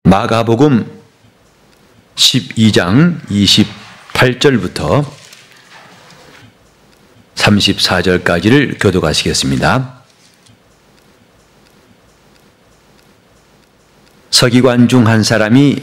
마가복음 12장 28절부터 34절까지를 교독하시겠습니다. 서기관 중 한 사람이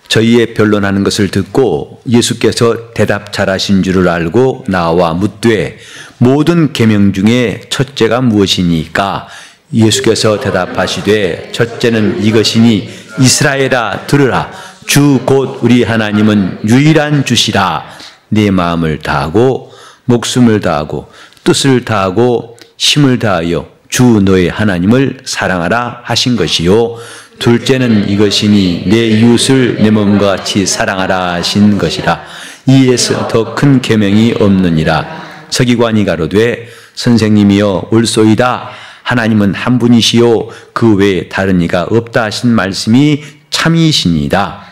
저희의 변론하는 것을 듣고 예수께서 대답 잘하신 줄을 알고 나와 묻되 모든 계명 중에 첫째가 무엇이니까? 예수께서 대답하시되 첫째는 이것이니 이스라엘아 들으라. 주 곧 우리 하나님은 유일한 주시라. 네 마음을 다하고 목숨을 다하고 뜻을 다하고 힘을 다하여 주 너의 하나님을 사랑하라 하신 것이요. 둘째는 이것이니 내 이웃을 내 몸과 같이 사랑하라 하신 것이라. 이에서 더 큰 계명이 없느니라. 서기관이 가로되 선생님이여 옳소이다. 하나님은 한 분이시요 그 외에 다른 이가 없다 하신 말씀이 참이시니이다.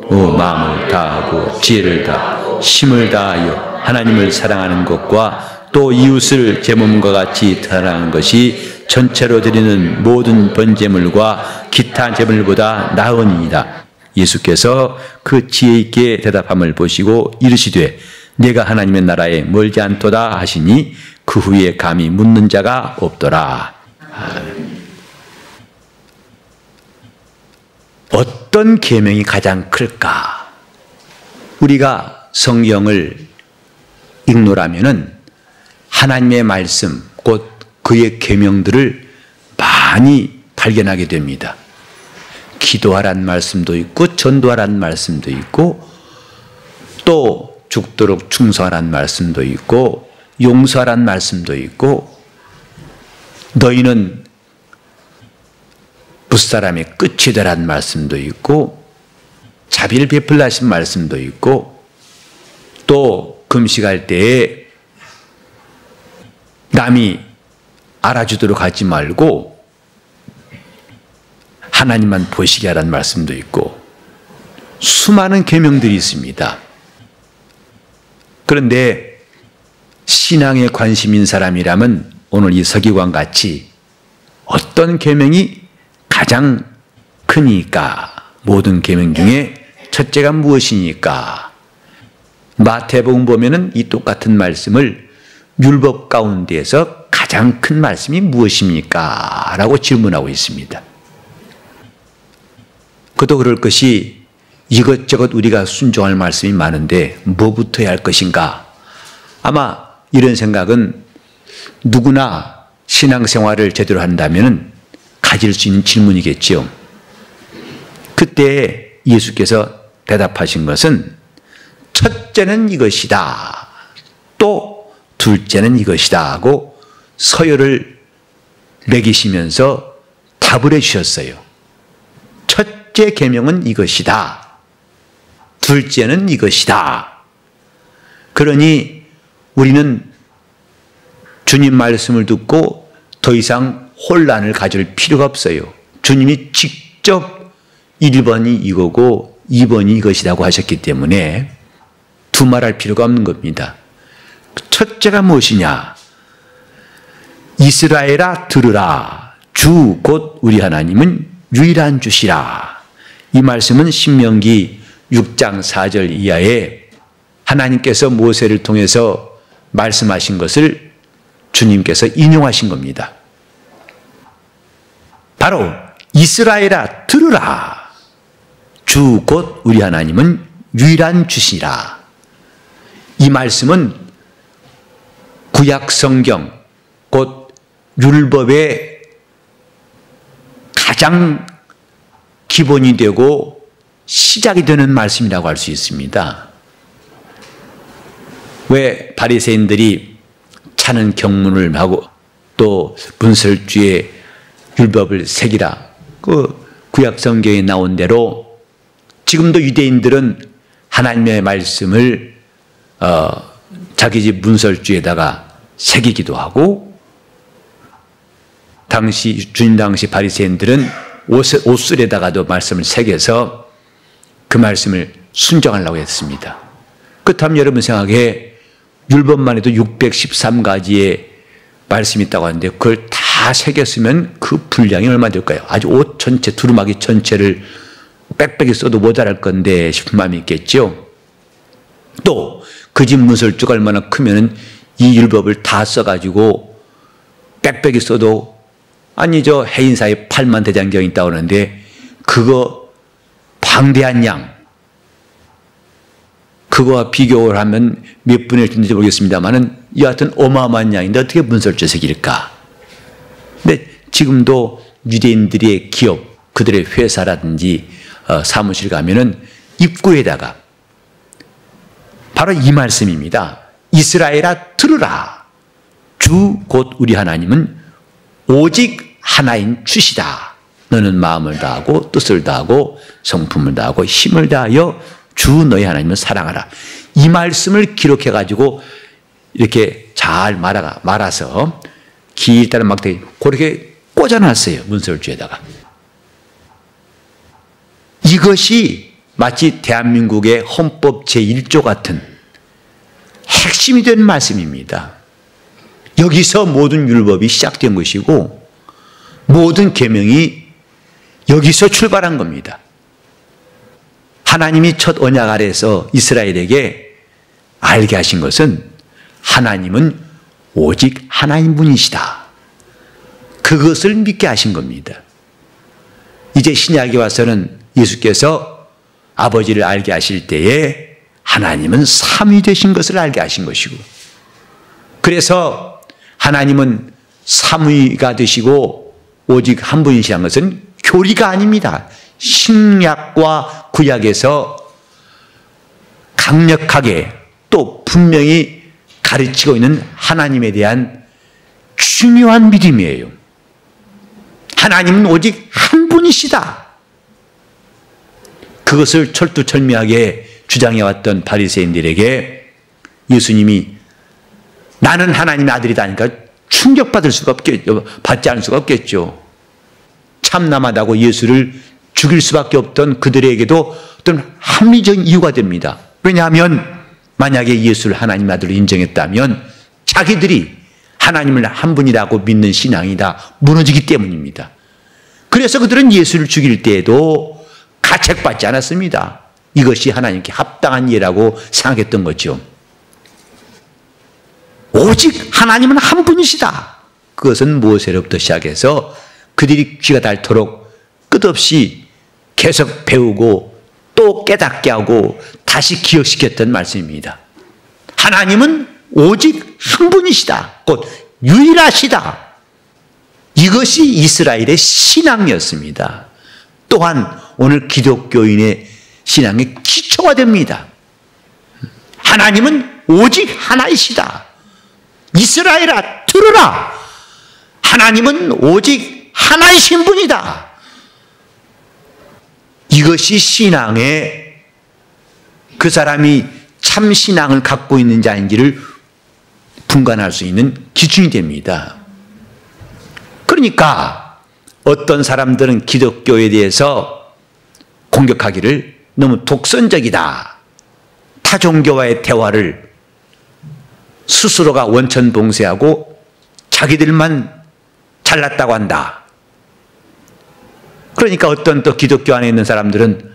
마음을 다하고 지혜를 다하고 힘을 다하여 하나님을 사랑하는 것과 또 이웃을 제 몸과 같이 사랑하는 것이 전체로 드리는 모든 번제물과 기타 제물보다 나으니이다. 예수께서 그 지혜 있게 대답함을 보시고 이르시되 내가 하나님의 나라에 멀지 않도다 하시니 그 후에 감히 묻는 자가 없더라. 어떤 계명이 가장 클까? 우리가 성경을 읽노라면은 하나님의 말씀, 곧 그의 계명들을 많이 발견하게 됩니다. 기도하란 말씀도 있고 전도하란 말씀도 있고 또 죽도록 충성하란 말씀도 있고 용서하란 말씀도 있고 너희는 붓사람의 끝이 되란 말씀도 있고 자비를 베풀라 하신 말씀도 있고 또 금식할 때에 남이 알아주도록 하지 말고 하나님만 보시게 하라는 말씀도 있고 수많은 계명들이 있습니다. 그런데 신앙에 관심인 사람이라면 오늘 이 서기관 같이 어떤 계명이 가장 크니까? 모든 계명 중에 첫째가 무엇이니까? 마태복음 보면은 이 똑같은 말씀을 율법 가운데에서 가장 큰 말씀이 무엇입니까? 라고 질문하고 있습니다. 그도 그럴 것이 이것저것 우리가 순종할 말씀이 많은데 뭐부터 해야 할 것인가? 아마 이런 생각은 누구나 신앙생활을 제대로 한다면 가질 수 있는 질문이겠지요. 그때 예수께서 대답하신 것은 첫째는 이것이다. 또 둘째는 이것이다 하고 서열을 매기시면서 답을 해주셨어요. 첫째 계명은 이것이다. 둘째는 이것이다. 그러니 우리는 주님 말씀을 듣고 더 이상 혼란을 가질 필요가 없어요. 주님이 직접 1번이 이거고 2번이 이것이라고 하셨기 때문에 두말할 필요가 없는 겁니다. 첫째가 무엇이냐? 이스라엘아 들으라. 주 곧 우리 하나님은 유일한 주시라. 이 말씀은 신명기 6장 4절 이하에 하나님께서 모세를 통해서 말씀하신 것을 주님께서 인용하신 겁니다. 바로 이스라엘아 들으라. 주 곧 우리 하나님은 유일한 주시라. 이 말씀은 구약 성경 곧 율법의 가장 기본이 되고 시작이 되는 말씀이라고 할 수 있습니다. 왜 바리새인들이 차는 경문을 하고 또 문설주에 율법을 새기라. 그 구약 성경에 나온 대로 지금도 유대인들은 하나님의 말씀을 자기 집 문설주에다가 새기기도 하고 주님 당시 바리새인들은 옷술에다가도 말씀을 새겨서 그 말씀을 순종하려고 했습니다. 그렇다면 여러분 생각에 율법만 해도 613가지의 말씀이 있다고 하는데 그걸 다 새겼으면 그 분량이 얼마 될까요? 아주 옷 전체, 두루마기 전체를 빽빽이 써도 모자랄 건데 싶은 마음이 있겠죠. 또 그 집 문설주가 얼마나 크면은 이 율법을 다 써가지고 빽빽이 써도 아니 저 해인사에 8만 대장경이 있다고 하는데 그거 방대한 양 그거와 비교를 하면 몇 분의 일인지 모르겠습니다만은 여하튼 어마어마한 양인데 어떻게 문설주 새길까? 근데 지금도 유대인들의 기업, 그들의 회사라든지 사무실 가면은 입구에다가 바로 이 말씀입니다. 이스라엘아 들으라. 주 곧 우리 하나님은 오직 하나인 주시다. 너는 마음을 다하고 뜻을 다하고 성품을 다하고 힘을 다하여 주 너희 하나님을 사랑하라. 이 말씀을 기록해 가지고 이렇게 잘 말아서 길다란 막대기 그렇게 꽂아놨어요. 문설주에다가. 이것이 마치 대한민국의 헌법 제1조 같은 핵심이 된 말씀입니다. 여기서 모든 율법이 시작된 것이고 모든 계명이 여기서 출발한 겁니다. 하나님이 첫 언약 아래에서 이스라엘에게 알게 하신 것은 하나님은 오직 하나인 분이시다. 그것을 믿게 하신 겁니다. 이제 신약에 와서는 예수께서 아버지를 알게 하실 때에 하나님은 삼위 되신 것을 알게 하신 것이고 그래서 하나님은 삼위가 되시고 오직 한 분이시라는 것은 교리가 아닙니다. 신약과 구약에서 강력하게 또 분명히 가르치고 있는 하나님에 대한 중요한 믿음이에요. 하나님은 오직 한 분이시다. 그것을 철두철미하게 주장해왔던 바리새인들에게 예수님이 나는 하나님의 아들이다 하니까 충격받을 수가 없겠죠. 받지 않을 수가 없겠죠. 참남하다고 예수를 죽일 수밖에 없던 그들에게도 어떤 합리적인 이유가 됩니다. 왜냐하면 만약에 예수를 하나님의 아들로 인정했다면 자기들이 하나님을 한 분이라고 믿는 신앙이 다 무너지기 때문입니다. 그래서 그들은 예수를 죽일 때에도 가책받지 않았습니다. 이것이 하나님께 합당한 예라고 생각했던 거죠. 오직 하나님은 한 분이시다. 그것은 모세로부터 시작해서 그들이 귀가 닳도록 끝없이 계속 배우고 또 깨닫게 하고 다시 기억시켰던 말씀입니다. 하나님은 오직 한 분이시다. 곧 유일하시다. 이것이 이스라엘의 신앙이었습니다. 또한 오늘 기독교인의 신앙의 기초가 됩니다. 하나님은 오직 하나이시다. 이스라엘아 들으라. 하나님은 오직 하나이신 분이다. 이것이 신앙의 그 사람이 참 신앙을 갖고 있는지 아닌지를 분간할 수 있는 기준이 됩니다. 그러니까 어떤 사람들은 기독교에 대해서 공격하기를 너무 독선적이다. 타 종교와의 대화를 스스로가 원천봉쇄하고 자기들만 잘났다고 한다. 그러니까 어떤 또 기독교 안에 있는 사람들은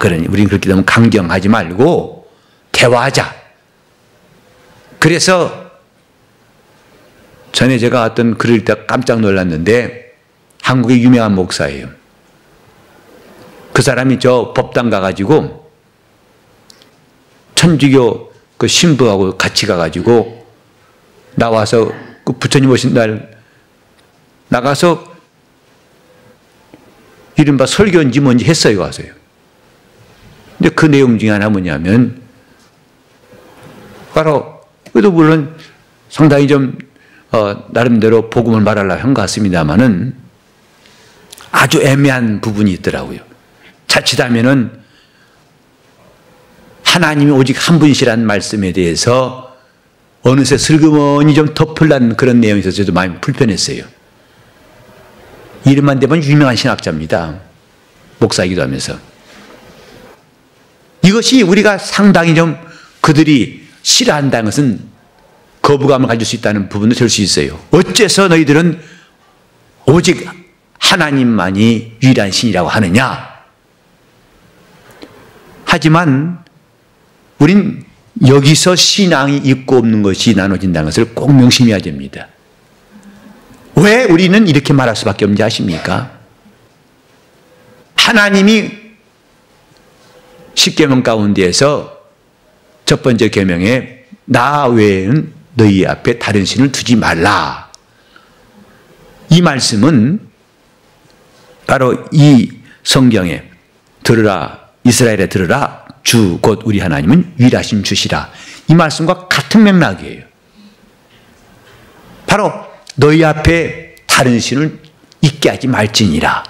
그러니 우리는 그렇게 너무 강경하지 말고 대화하자. 그래서 전에 제가 어떤 글을 읽다 깜짝 놀랐는데 한국의 유명한 목사예요. 그 사람이 저 법당 가가지고 천주교 그 신부하고 같이 가가지고 나와서 그 부처님 오신 날 나가서 이른바 설교인지 뭔지 했어요. 가서요. 근데 그 내용 중에 하나 뭐냐면 바로 그래도 물론 상당히 좀 나름대로 복음을 말하려고 한 것 같습니다만은 아주 애매한 부분이 있더라고요. 자칫하면은 하나님이 오직 한 분이시라는 말씀에 대해서 어느새 슬그머니 좀 덮으려는 그런 내용이 있어서 저도 많이 불편했어요. 이름만 대면 유명한 신학자입니다. 목사이기도 하면서. 이것이 우리가 상당히 좀 그들이 싫어한다는 것은 거부감을 가질 수 있다는 부분도 될 수 있어요. 어째서 너희들은 오직 하나님만이 유일한 신이라고 하느냐? 하지만 우린 여기서 신앙이 있고 없는 것이 나눠진다는 것을 꼭 명심해야 됩니다. 왜 우리는 이렇게 말할 수밖에 없는지 아십니까? 하나님이 십계명 가운데에서 첫 번째 계명에 나 외에는 너희 앞에 다른 신을 두지 말라. 이 말씀은 바로 이 성경에 들으라 이스라엘에 들으라 주 곧 우리 하나님은 유일하신 주시라. 이 말씀과 같은 맥락이에요. 바로 너희 앞에 다른 신을 있게 하지 말지니라.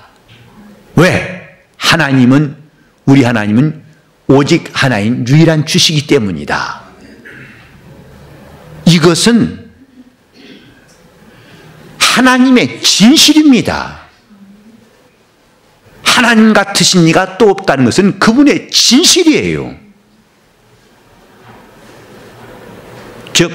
왜? 하나님은 우리 하나님은 오직 하나인 유일한 주시기 때문이다. 이것은 하나님의 진실입니다. 하나님 같으신 이가 또 없다는 것은 그분의 진실이에요. 즉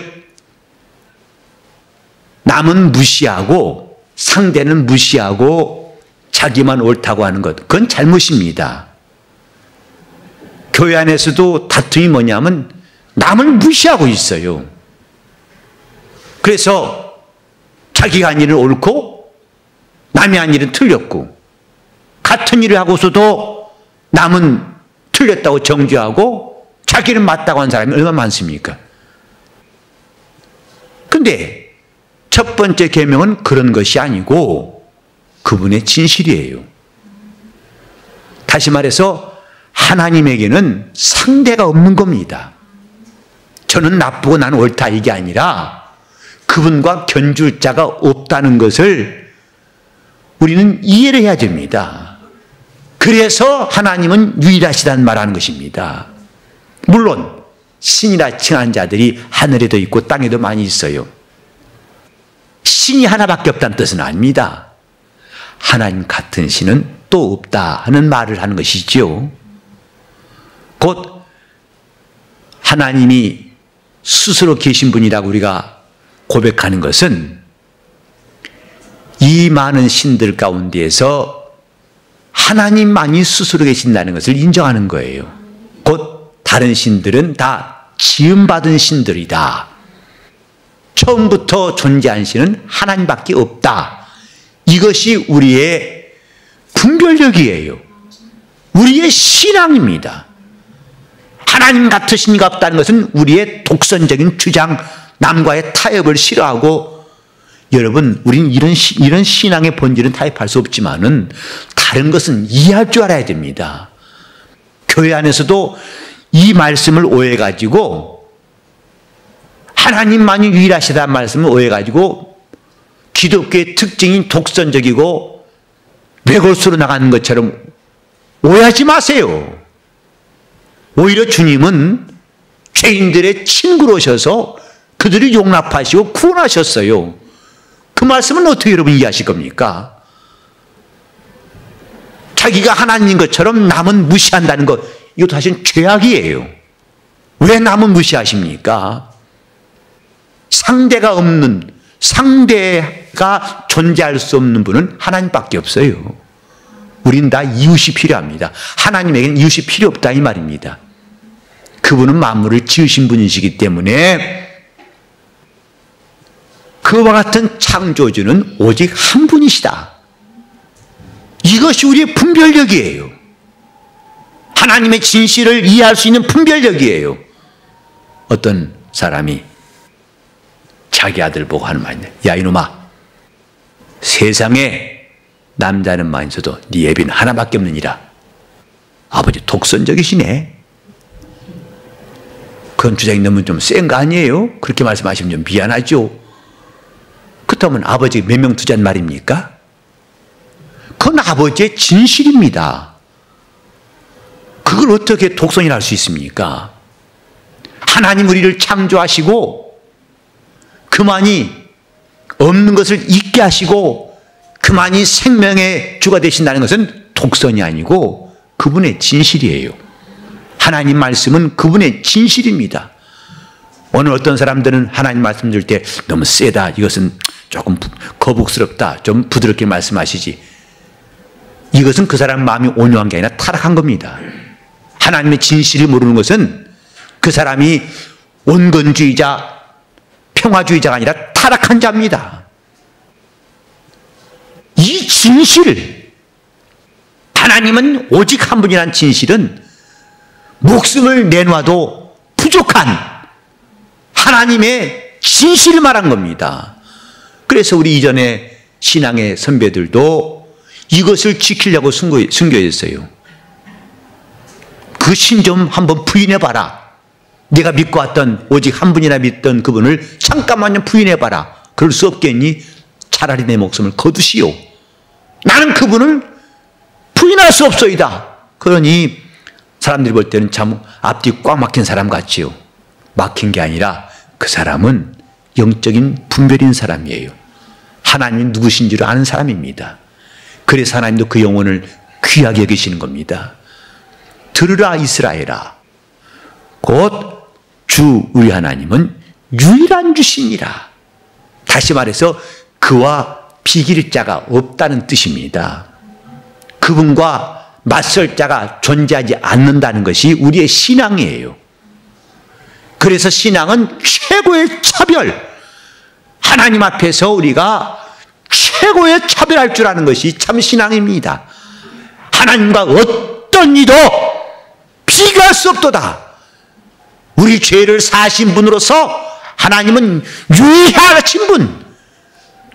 남은 무시하고 상대는 무시하고 자기만 옳다고 하는 것, 그건 잘못입니다. 교회 안에서도 다툼이 뭐냐면 남을 무시하고 있어요. 그래서 자기가 한 일은 옳고 남이 한 일은 틀렸고, 같은 일을 하고서도 남은 틀렸다고 정죄하고 자기는 맞다고 하는 사람이 얼마나 많습니까? 그런데 첫 번째 계명은 그런 것이 아니고 그분의 진실이에요. 다시 말해서 하나님에게는 상대가 없는 겁니다. 저는 나쁘고 나는 옳다 이게 아니라 그분과 견줄 자가 없다는 것을 우리는 이해를 해야 됩니다. 그래서 하나님은 유일하시다는 말하는 것입니다. 물론 신이라 칭하는 자들이 하늘에도 있고 땅에도 많이 있어요. 신이 하나밖에 없다는 뜻은 아닙니다. 하나님 같은 신은 또 없다 하는 말을 하는 것이지요. 곧 하나님이 스스로 계신 분이라고 우리가 고백하는 것은 이 많은 신들 가운데에서 하나님만이 스스로 계신다는 것을 인정하는 거예요. 곧 다른 신들은 다 지음받은 신들이다. 처음부터 존재한 신은 하나님밖에 없다. 이것이 우리의 분별력이에요. 우리의 신앙입니다. 하나님 같으신 이가 없다는 것은 우리의 독선적인 주장, 남과의 타협을 싫어하고, 여러분, 우리는 이런 신앙의 본질은 타협할 수 없지만은 다른 것은 이해할 줄 알아야 됩니다. 교회 안에서도 이 말씀을 오해가지고 하나님만이 유일하시다는 말씀을 오해가지고 기독교의 특징이 독선적이고 외골수로 나가는 것처럼 오해하지 마세요. 오히려 주님은 죄인들의 친구로 오셔서 그들을 용납하시고 구원하셨어요. 그 말씀은 어떻게 여러분 이해하실 겁니까? 자기가 하나님인 것처럼 남은 무시한다는 것, 이것도 사실 죄악이에요. 왜 남은 무시하십니까? 상대가 없는, 상대가 존재할 수 없는 분은 하나님밖에 없어요. 우린 다 이웃이 필요합니다. 하나님에게는 이웃이 필요 없다 이 말입니다. 그분은 만물을 지으신 분이시기 때문에 그와 같은 창조주는 오직 한 분이시다. 이것이 우리의 분별력이에요. 하나님의 진실을 이해할 수 있는 분별력이에요. 어떤 사람이 자기 아들 보고 하는 말인데, 야 이놈아, 세상에 남자는 많이 있어도 네 애비는 하나밖에 없느니라. 아버지 독선적이시네. 그런 주장이 너무 좀 센 거 아니에요? 그렇게 말씀하시면 좀 미안하죠. 그렇다면 아버지 몇 명 두자는 말입니까? 그건 아버지의 진실입니다. 그걸 어떻게 독선이라 할 수 있습니까? 하나님 우리를 창조하시고 그만이 없는 것을 있게 하시고 그만이 생명의 주가 되신다는 것은 독선이 아니고 그분의 진실이에요. 하나님 말씀은 그분의 진실입니다. 오늘 어떤 사람들은 하나님 말씀 줄 때 너무 세다, 이것은 조금 거북스럽다, 좀 부드럽게 말씀하시지. 이것은 그 사람 마음이 온유한 게 아니라 타락한 겁니다. 하나님의 진실을 모르는 것은 그 사람이 온건주의자, 평화주의자가 아니라 타락한 자입니다. 이 진실, 하나님은 오직 한 분이라는 진실은 목숨을 내놔도 부족한 하나님의 진실을 말한 겁니다. 그래서 우리 이전에 신앙의 선배들도 이것을 지키려고 순교했어요. 그 신 좀 한번 부인해봐라. 내가 믿고 왔던 오직 한 분이나 믿던 그분을 잠깐만요 부인해봐라. 그럴 수 없겠니? 차라리 내 목숨을 거두시오. 나는 그분을 부인할 수 없소이다. 그러니 사람들이 볼 때는 참 앞뒤 꽉 막힌 사람 같지요. 막힌 게 아니라 그 사람은 영적인 분별인 사람이에요. 하나님이 누구신지를 아는 사람입니다. 그래서 하나님도 그 영혼을 귀하게 여기시는 겁니다. 들으라 이스라엘아, 곧 주 우리 하나님은 유일한 주시니라. 다시 말해서 그와 비길 자가 없다는 뜻입니다. 그분과 맞설 자가 존재하지 않는다는 것이 우리의 신앙이에요. 그래서 신앙은 최고의 차별, 하나님 앞에서 우리가 최고의 차별할 줄 아는 것이 참 신앙입니다. 하나님과 어떤 이도 비교할 수 없도다. 우리 죄를 사하신 분으로서 하나님은 유일하신 분,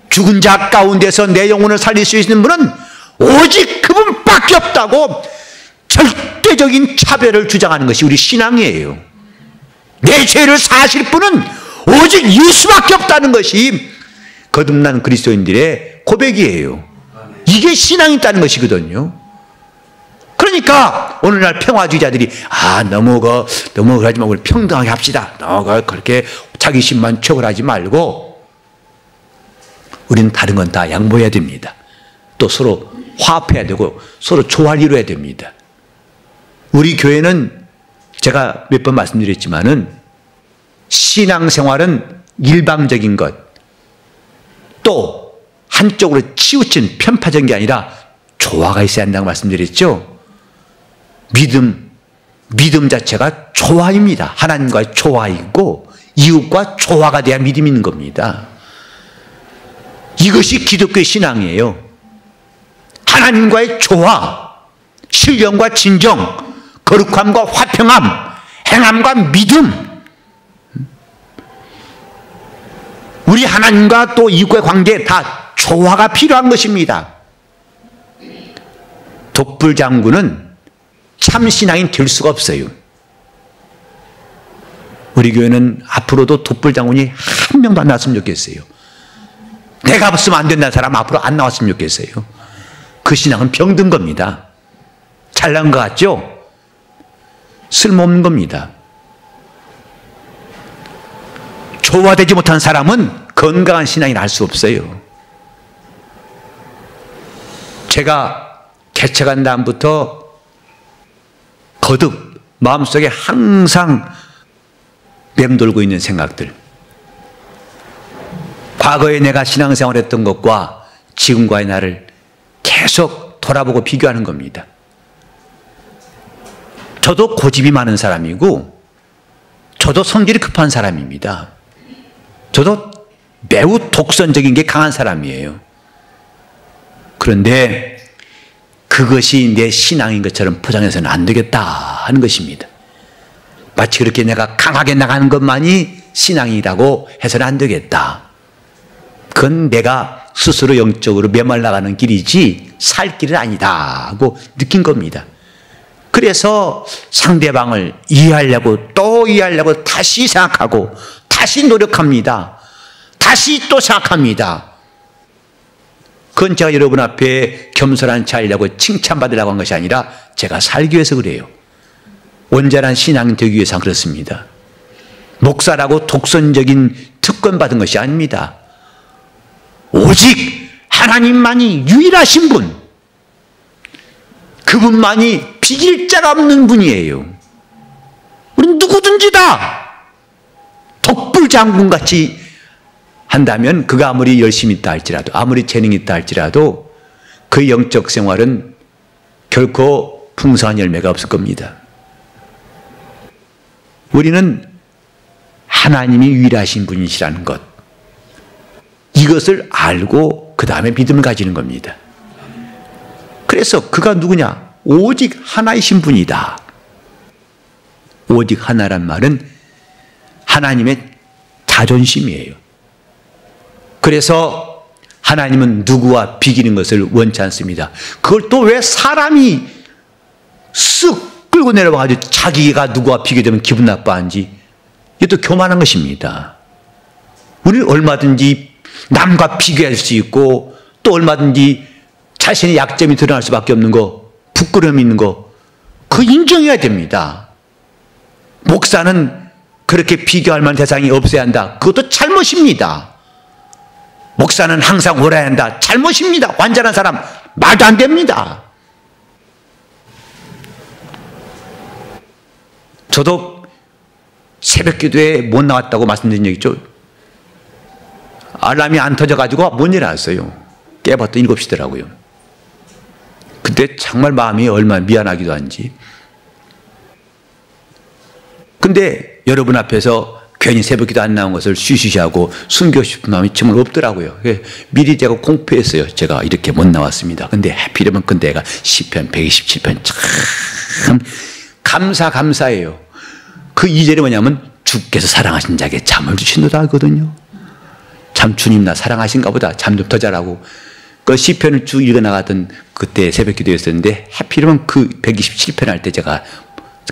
죽은 자 가운데서 내 영혼을 살릴 수 있는 분은 오직 그분밖에 없다고 절대적인 차별을 주장하는 것이 우리 신앙이에요. 내 죄를 사하실 분은 오직 예수밖에 없다는 것이 거듭난 그리스도인들의 고백이에요. 이게 신앙이 있다는 것이거든요. 그러니까 오늘날 평화주의자들이 너무 그러지 말고 평등하게 합시다. 너무 그렇게 자기심만 척을 말고 우리는 다른 건 다 양보해야 됩니다. 또 서로 화합해야 되고 서로 조화를 이루어야 됩니다. 우리 교회는 제가 몇 번 말씀드렸지만은 신앙생활은 일방적인 것, 또 한쪽으로 치우친 편파적인 게 아니라 조화가 있어야 한다고 말씀드렸죠. 믿음 자체가 조화입니다. 하나님과의 조화이고 이웃과 조화가 돼야 믿음이 있는 겁니다. 이것이 기독교의 신앙이에요. 하나님과의 조화, 신령과 진정, 거룩함과 화평함, 행함과 믿음, 우리 하나님과 또 이웃과의 관계에 다 조화가 필요한 것입니다. 독불장군은 참 신앙인 될 수가 없어요. 우리 교회는 앞으로도 독불장군이 한 명도 안 나왔으면 좋겠어요. 내가 없으면 안 된다는 사람 앞으로 안 나왔으면 좋겠어요. 그 신앙은 병든 겁니다. 잘난 것 같죠? 쓸모없는 겁니다. 조화되지 못한 사람은 건강한 신앙이 날 수 없어요. 제가 개척한 다음부터 거듭 마음속에 항상 맴돌고 있는 생각들, 과거에 내가 신앙생활 했던 것과 지금과의 나를 계속 돌아보고 비교하는 겁니다. 저도 고집이 많은 사람이고 저도 성질이 급한 사람입니다. 저도 매우 독선적인 게 강한 사람이에요. 그런데 그것이 내 신앙인 것처럼 포장해서는 안 되겠다 하는 것입니다. 마치 그렇게 내가 강하게 나가는 것만이 신앙이라고 해서는 안 되겠다. 그건 내가 스스로 영적으로 메말라가는 길이지 살 길은 아니다 하고 느낀 겁니다. 그래서 상대방을 이해하려고 또 이해하려고 다시 생각하고 다시 노력합니다. 다시 또 생각합니다. 그건 제가 여러분 앞에 겸손한 체 하려고 칭찬받으려고 한 것이 아니라 제가 살기 위해서 그래요. 온전한 신앙이 되기 위해서 그렇습니다. 목사라고 독선적인 특권 받은 것이 아닙니다. 오직 하나님만이 유일하신 분, 그분만이 비길 자가 없는 분이에요. 우리는 누구든지 다 독불장군같이 한다면 그가 아무리 열심히 있다 할지라도, 아무리 재능이 있다 할지라도 그 영적 생활은 결코 풍성한 열매가 없을 겁니다. 우리는 하나님이 유일하신 분이시라는 것, 이것을 알고 그 다음에 믿음을 가지는 겁니다. 그래서 그가 누구냐? 오직 하나이신 분이다. 오직 하나란 말은 하나님의 자존심이에요. 그래서 하나님은 누구와 비기는 것을 원치 않습니다. 그걸 또 왜 사람이 쓱 끌고 내려와가지고 자기가 누구와 비교되면 되면 기분 나빠하는지, 이게 또 교만한 것입니다. 우리는 얼마든지 남과 비교할 수 있고, 또 얼마든지 자신의 약점이 드러날 수밖에 없는 거, 부끄러움이 있는 거, 그거 인정해야 됩니다. 목사는 그렇게 비교할 만한 대상이 없어야 한다. 그것도 잘못입니다. 목사는 항상 옳아야 한다. 잘못입니다. 완전한 사람 말도 안 됩니다. 저도 새벽 기도에 못 나왔다고 말씀드린 적 있죠. 알람이 안 터져가지고 못 일어났어요. 깨봤더니 7시더라고요. 그때 정말 마음이 얼마나 미안하기도 한지. 근데 여러분 앞에서 괜히 새벽 기도 안 나온 것을 쉬쉬하고 숨기고 싶은 마음이 정말 없더라고요. 미리 제가 공표했어요. 제가 이렇게 못 나왔습니다. 근데 하필이면 그때가 시편 127편 참 감사해요. 그 2절이 뭐냐면 주께서 사랑하신 자에게 잠을 주신도다 하거든요. 참 주님 나 사랑하신가 보다. 잠 좀 더 자라고. 그 시편을 쭉 읽어나가던 그때 새벽 기도였었는데 하필이면 그 127편 할 때 제가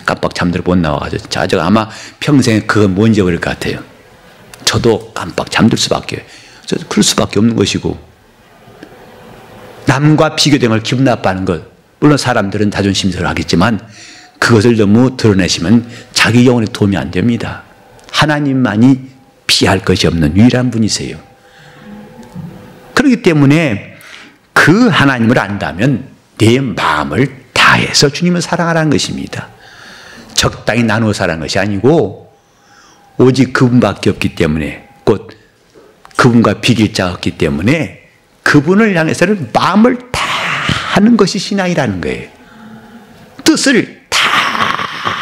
깜빡 잠들어 못 나와가지고 제가 아마 평생에 그건 못 잊어버릴 것 같아요. 저도 깜빡 잠들 수밖에, 그럴 수밖에 없는 것이고, 남과 비교된 걸 기분 나빠하는 것, 물론 사람들은 자존심적으로 하겠지만 그것을 너무 드러내시면 자기 영혼에 도움이 안 됩니다. 하나님만이 피할 것이 없는 유일한 분이세요. 그렇기 때문에 그 하나님을 안다면 내 마음을 다해서 주님을 사랑하라는 것입니다. 적당히 나누어 사랑하는 것이 아니고 오직 그분밖에 없기 때문에, 곧 그분과 비길 자가 없기 때문에 그분을 향해서는 마음을 다 하는 것이 신앙이라는 거예요. 뜻을 다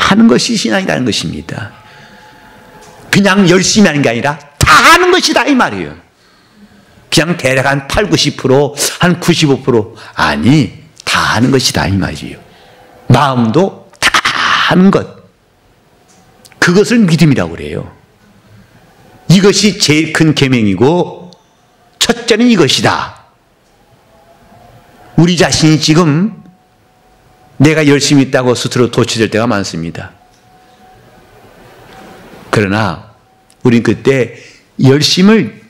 하는 것이 신앙이라는 것입니다. 그냥 열심히 하는 게 아니라 다 하는 것이다 이 말이에요. 그냥 대략 한 8, 90%, 한 95% 아니 다 하는 것이다 이 말이에요. 마음도 다 하는 것, 그것을 믿음이라고 그래요. 이것이 제일 큰 계명이고 첫째는 이것이다. 우리 자신이 지금 내가 열심히 있다고 스스로 도취될 때가 많습니다. 그러나 우린 그때 열심을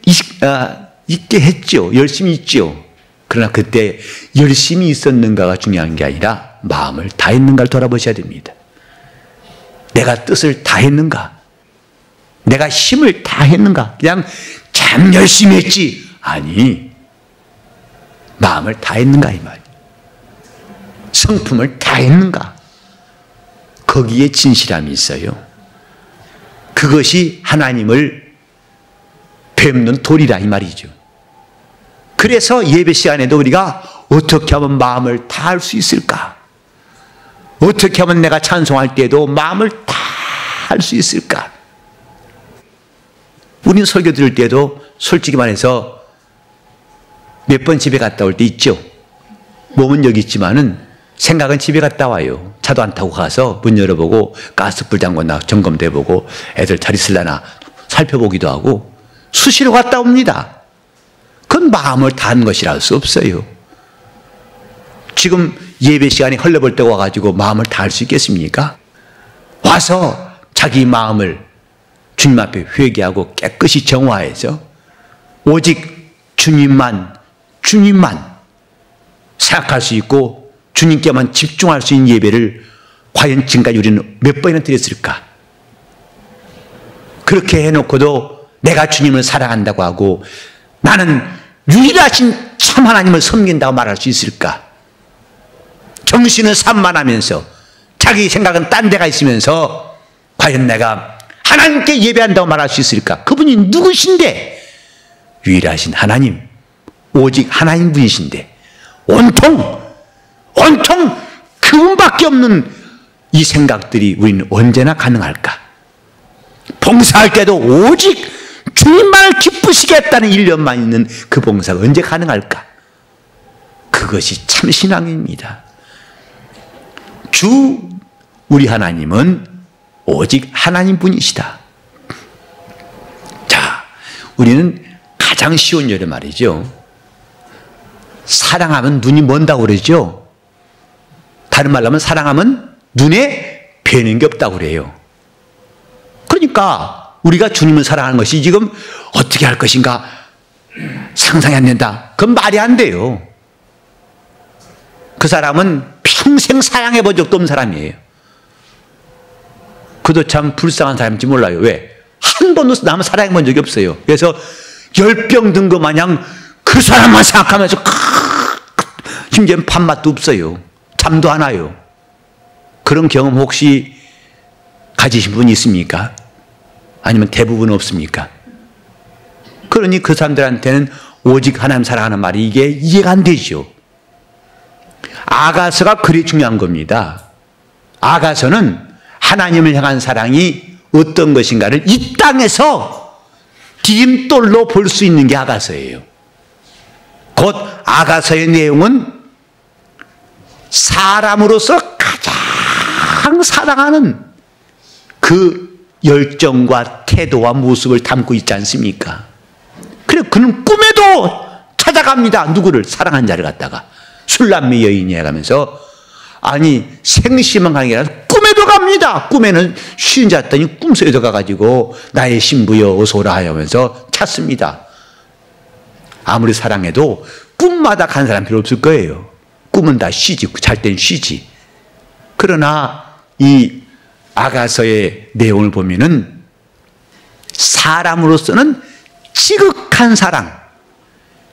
있게 했죠. 열심히 있죠. 그러나 그때 열심히 있었는가가 중요한 게 아니라 마음을 다했는가를 돌아보셔야 됩니다. 내가 뜻을 다했는가? 내가 힘을 다했는가? 그냥 참 열심히 했지. 아니, 마음을 다했는가 이 말이에요. 성품을 다했는가? 거기에 진실함이 있어요. 그것이 하나님을 뵙는 도리라 이 말이죠. 그래서 예배 시간에도 우리가 어떻게 하면 마음을 다할 수 있을까? 어떻게 하면 내가 찬송할 때도 마음을 다 할 수 있을까? 우리는 설교 들을 때도 솔직히 말해서 몇 번 집에 갔다 올 때 있죠. 몸은 여기 있지만은 생각은 집에 갔다 와요. 차도 안 타고 가서 문 열어보고 가스불 잠궜나 점검도 해보고 애들 잘 있을라나 살펴보기도 하고 수시로 갔다 옵니다. 그건 마음을 다한 것이라 할 수 없어요. 지금 예배 시간이 헐레벌 때 와가지고 마음을 다할 수 있겠습니까? 와서 자기 마음을 주님 앞에 회개하고 깨끗이 정화해서 오직 주님만 생각할 수 있고 주님께만 집중할 수 있는 예배를 과연 지금까지 우리는 몇 번이나 드렸을까? 그렇게 해놓고도 내가 주님을 사랑한다고 하고 나는 유일하신 참 하나님을 섬긴다고 말할 수 있을까? 정신은 산만하면서 자기 생각은 딴 데가 있으면서 과연 내가 하나님께 예배한다고 말할 수 있을까? 그분이 누구신데? 유일하신 하나님, 오직 하나님 분이신데 온통 그분밖에 없는 이 생각들이 우리는 언제나 가능할까? 봉사할 때도 오직 주님만을 기쁘시겠다는 일념만 있는 그 봉사가 언제 가능할까? 그것이 참 신앙입니다. 주 우리 하나님은 오직 하나님뿐이시다. 자, 우리는 가장 쉬운 예로 말이죠. 사랑하면 눈이 먼다고 그러죠. 다른 말로 하면 사랑하면 눈에 뵈는 게 없다고 그래요. 그러니까 우리가 주님을 사랑하는 것이 지금 어떻게 할 것인가 상상이 안 된다. 그건 말이 안 돼요. 그 사람은 평생 사랑해 본 적도 없는 사람이에요. 그도 참 불쌍한 사람인지 몰라요. 왜? 한 번도 남을 사랑해 본 적이 없어요. 그래서 열병 든 것 마냥 그 사람만 생각하면서 심지어 밥맛도 없어요. 잠도 안 와요. 그런 경험 혹시 가지신 분이 있습니까? 아니면 대부분 없습니까? 그러니 그 사람들한테는 오직 하나님 사랑하는 말이 이게 이해가 안 되죠. 아가서가 그리 중요한 겁니다. 아가서는 하나님을 향한 사랑이 어떤 것인가를 이 땅에서 디딤돌로 볼 수 있는 게 아가서예요. 곧 아가서의 내용은 사람으로서 가장 사랑하는 그 열정과 태도와 모습을 담고 있지 않습니까? 그래, 그는 꿈에도 찾아갑니다. 누구를? 사랑한 자를 갖다가. 술람미 여인이야 가면서, 아니, 생시만 가는 게 아니라 꿈에도 갑니다. 꿈에는 쉬는 잤더니 꿈속에도 가가지고 나의 신부여 어서 오라 하면서 찾습니다. 아무리 사랑해도 꿈마다 간 사람 필요 없을 거예요. 꿈은 다 쉬지, 잘 땐 쉬지. 그러나 이 아가서의 내용을 보면은 사람으로서는 지극한 사랑.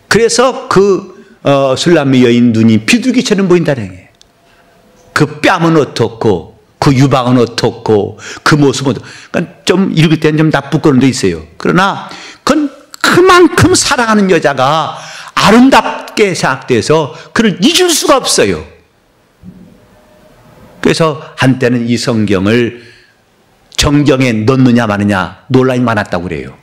그래서 그 술람미 여인 눈이 비둘기처럼 보인다는 거예요. 그 뺨은 어떻고, 그 유방은 어떻고, 그 모습은 어떻고. 그러니까 좀 읽을 때는 좀 나쁘거는 데 있어요. 그러나 그건 그만큼 사랑하는 여자가 아름답게 생각돼서 그를 잊을 수가 없어요. 그래서 한때는 이 성경을 정경에 넣느냐 마느냐 논란이 많았다고 그래요.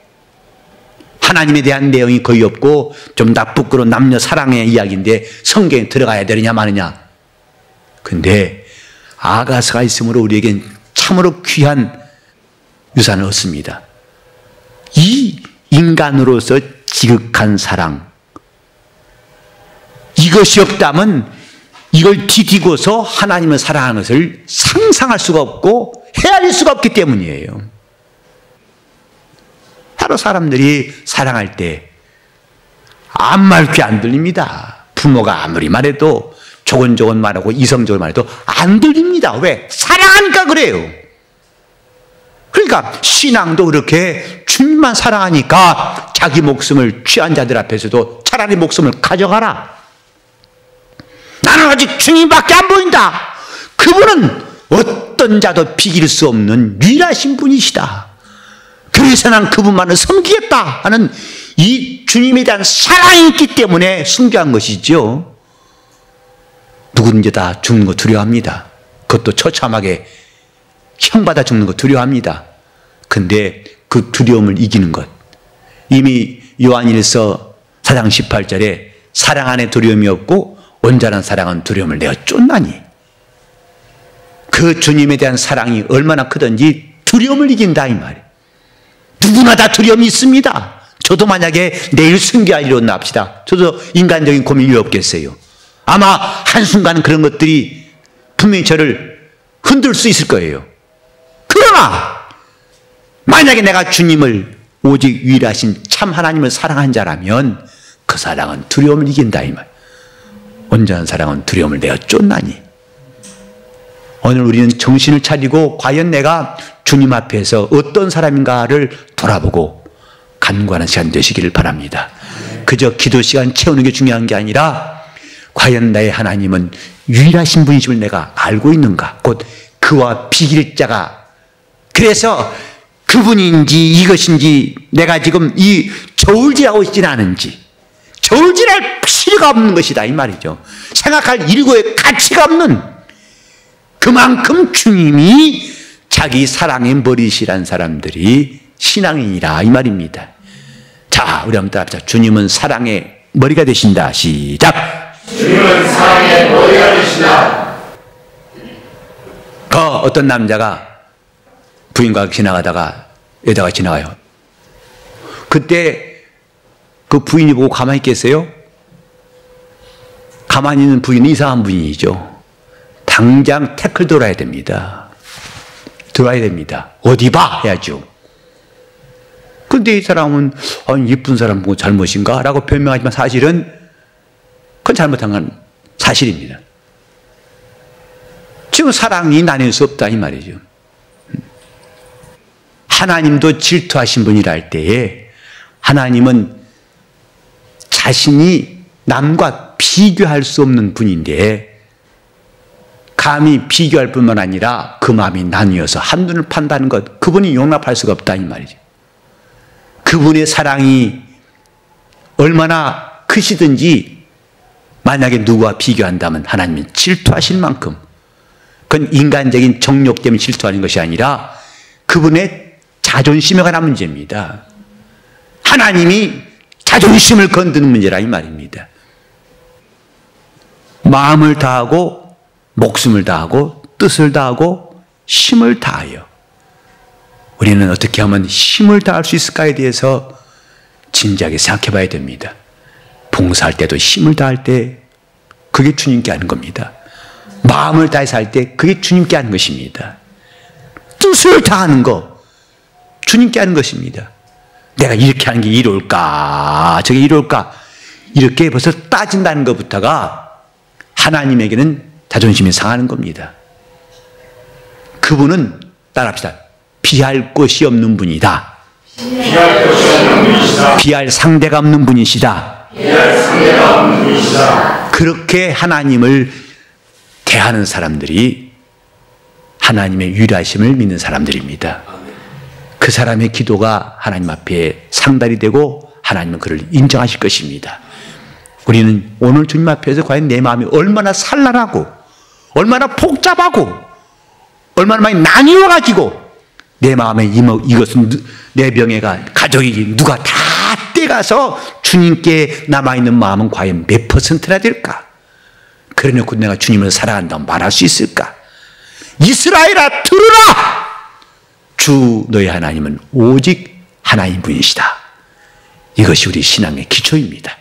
하나님에 대한 내용이 거의 없고 좀 나쁘고 남녀 사랑의 이야기인데 성경에 들어가야 되느냐 마느냐. 근데 아가서가 있으므로 우리에겐 참으로 귀한 유산을 얻습니다. 이 인간으로서 지극한 사랑, 이것이 없다면 이걸 디디고서 하나님을 사랑하는 것을 상상할 수가 없고 헤아릴 수가 없기 때문이에요. 바로 사람들이 사랑할 때 아무 말 귀 안 들립니다. 부모가 아무리 말해도 조곤조곤 말하고 이성적으로 말해도 안 들립니다. 왜? 사랑하니까 그래요. 그러니까 신앙도 그렇게 주님만 사랑하니까 자기 목숨을 취한 자들 앞에서도 차라리 목숨을 가져가라. 나는 아직 주님밖에 안 보인다. 그분은 어떤 자도 비길 수 없는 유일하신 분이시다. 그래서 난 그분만을 섬기겠다 하는 이 주님에 대한 사랑이 있기 때문에 순교한 것이죠. 누구든지 다 죽는 거 두려워합니다. 그것도 처참하게 형받아 죽는 거 두려워합니다. 근데 그 두려움을 이기는 것, 이미 요한일서 4장 18절에 사랑 안에 두려움이 없고 온전한 사랑은 두려움을 내어 쫓나니, 그 주님에 대한 사랑이 얼마나 크든지 두려움을 이긴다 이 말이에요. 누구나 다 두려움이 있습니다. 저도 만약에 내일 순교할 일이 온다 합시다. 저도 인간적인 고민이 없겠어요. 아마 한순간 그런 것들이 분명히 저를 흔들 수 있을 거예요. 그러나 만약에 내가 주님을 오직 유일하신 참 하나님을 사랑한 자라면 그 사랑은 두려움을 이긴다 이 말. 온전한 사랑은 두려움을 내어 쫓나니. 오늘 우리는 정신을 차리고 과연 내가 주님 앞에서 어떤 사람인가를 돌아보고 간구하는 시간 되시기를 바랍니다. 그저 기도 시간 채우는 게 중요한 게 아니라 과연 나의 하나님은 유일하신 분이심을 내가 알고 있는가, 곧 그와 비길 자가, 그래서 그분인지 이것인지 내가 지금 이 저울질하고 있지는 않은지, 저울질할 필요가 없는 것이다 이 말이죠. 생각할 일고의 가치가 없는, 그만큼 주님이 자기 사랑의 머리시란 사람들이 신앙인이라 이 말입니다. 자, 우리 한번 따라합시다. 주님은 사랑의 머리가 되신다. 시작. 주님은 사랑의 머리가 되신다. 어떤 남자가 부인과 지나가다가 여자가 지나가요. 그때 그 부인이 보고 가만히 있겠어요? 가만히 있는 부인은 이상한 부인이죠. 당장 태클 돌아야 됩니다. 들어와야 됩니다. 어디 봐! 해야죠. 근데 이 사람은 예쁜 사람 보고 잘못인가? 라고 변명하지만 사실은 그건 잘못한 건 사실입니다. 지금 사랑이 나뉠 수 없다 이 말이죠. 하나님도 질투하신 분이라 할 때에 하나님은 자신이 남과 비교할 수 없는 분인데 감히 비교할 뿐만 아니라 그 마음이 나뉘어서 한눈을 판다는 것, 그분이 용납할 수가 없다 이 말이죠. 그분의 사랑이 얼마나 크시든지 만약에 누구와 비교한다면 하나님은 질투하실 만큼, 그건 인간적인 정욕 때문에 질투하는 것이 아니라 그분의 자존심에 관한 문제입니다. 하나님이 자존심을 건드는 문제라 이 말입니다. 마음을 다하고 목숨을 다하고 뜻을 다하고 힘을 다하여 우리는 어떻게 하면 힘을 다할 수 있을까에 대해서 진지하게 생각해 봐야 됩니다. 봉사할 때도 힘을 다할 때 그게 주님께 하는 겁니다. 마음을 다해서 할 때 그게 주님께 하는 것입니다. 뜻을 다하는 거 주님께 하는 것입니다. 내가 이렇게 하는 게 이럴까 저게 이럴까 이렇게 벌써 따진다는 것부터가 하나님에게는 자존심이 상하는 겁니다. 그분은 따라합시다. 비할 것이 없는 분이다. 비할 것이 없는 분이시다. 비할 상대가 없는 분이시다. 비할 상대가 없는 분이시다. 그렇게 하나님을 대하는 사람들이 하나님의 유일하심을 믿는 사람들입니다. 그 사람의 기도가 하나님 앞에 상달이 되고 하나님은 그를 인정하실 것입니다. 우리는 오늘 주님 앞에서 과연 내 마음이 얼마나 산란하고 얼마나 복잡하고 얼마나 많이 나뉘어가지고 내 마음에 이것은 내 병에가 가족이 누가 다 떼가서 주님께 남아있는 마음은 과연 몇 %나 될까? 그래놓고 내가 주님을 사랑한다고 말할 수 있을까? 이스라엘아 들으라! 주 너의 하나님은 오직 하나님 분이시다. 이것이 우리 신앙의 기초입니다.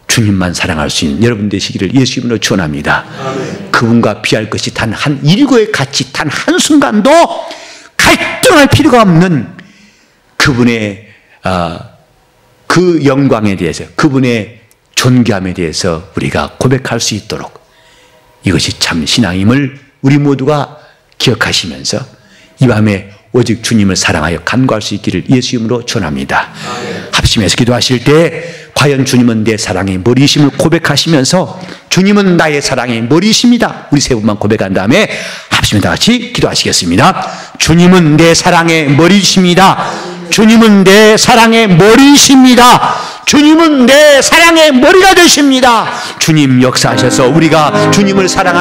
주님만 사랑할 수 있는 여러분 되시기를 예수 이름으로 축원합니다. 그분과 비할 것이 단 한 일거의 가치 단 한순간도 갈등할 필요가 없는 그분의 그 영광에 대해서 그분의 존귀함에 대해서 우리가 고백할 수 있도록 이것이 참 신앙임을 우리 모두가 기억하시면서 이 밤에 오직 주님을 사랑하여 간구할 수 있기를 예수 이름으로 축원합니다. 합심해서 기도하실 때 과연 주님은 내 사랑의 머리심을 고백하시면서 주님은 나의 사랑의 머리심이다. 우리 세 분만 고백한 다음에 합심해 다 같이 기도하시겠습니다. 주님은 내 사랑의 머리심이다. 주님은 내 사랑의 머리십니다. 주님은 내 사랑의 머리가 되십니다. 주님 역사하셔서 우리가 주님을 사랑하는